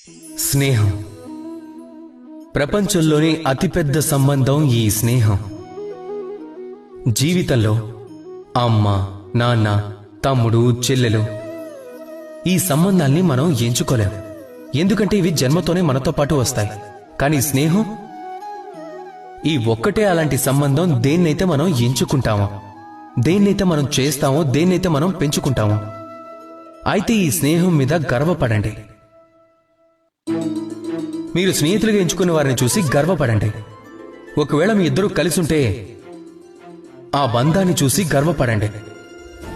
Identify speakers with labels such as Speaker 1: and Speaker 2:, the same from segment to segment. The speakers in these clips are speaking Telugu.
Speaker 1: స్నేహం ప్రపంచంలోని అతిపెద్ద సంబంధం ఈ స్నేహం. జీవితంలో అమ్మ, నాన్న, తమ్ముడు, చెల్లెలు ఈ సంబంధాల్ని మనం ఎంచుకోలేం. ఎందుకంటే ఇవి జన్మతోనే మనతో పాటు వస్తాయి. కానీ స్నేహం ఈ ఒక్కటే అలాంటి సంబంధం. దేన్నైతే మనం ఎంచుకుంటామో, దేన్నైతే మనం చేస్తామో, దేన్నైతే మనం పెంచుకుంటామో. అయితే ఈ స్నేహం మీద గర్వపడండి. మీరు స్నేహితులుగా ఎంచుకున్న వారిని చూసి గర్వపడండి. ఒకవేళ మీ ఇద్దరు కలిసి ఉంటే ఆ బంధాన్ని చూసి గర్వపడండి.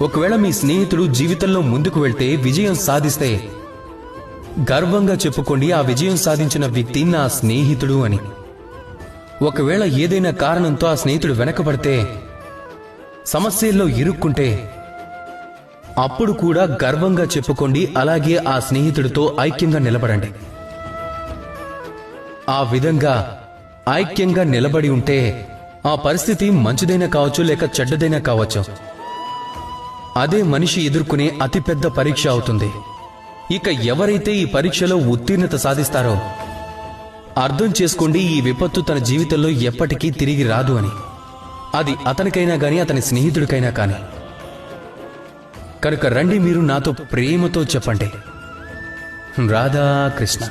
Speaker 1: ఒకవేళ మీ స్నేహితుడు జీవితంలో ముందుకు వెళ్తే, విజయం సాధిస్తే గర్వంగా చెప్పుకోండి, ఆ విజయం సాధించిన వ్యక్తి నా స్నేహితుడు అని. ఒకవేళ ఏదైనా కారణంతో ఆ స్నేహితుడు వెనకబడితే, సమస్యల్లో ఇరుక్కుంటే, అప్పుడు కూడా గర్వంగా చెప్పుకోండి, అలాగే ఆ స్నేహితుడితో ఐక్యంగా నిలబడండి. ఆ విధంగా ఐక్యంగా నిలబడి ఉంటే ఆ పరిస్థితి మంచిదైనా కావచ్చు, లేక చెడ్డదైనా కావచ్చు. అదే మనిషి ఎదుర్కొనే అతిపెద్ద పరీక్ష అవుతుంది. ఇక ఎవరైతే ఈ పరీక్షలో ఉత్తీర్ణత సాధిస్తారో అర్థం చేసుకోండి, ఈ విపత్తు తన జీవితంలో ఎప్పటికీ తిరిగి రాదు అని. అది అతనికైనా గాని, అతని స్నేహితుడికైనా కాని. కనుక రండి, మీరు నాతో ప్రేమతో చెప్పండి, రాధా కృష్ణ.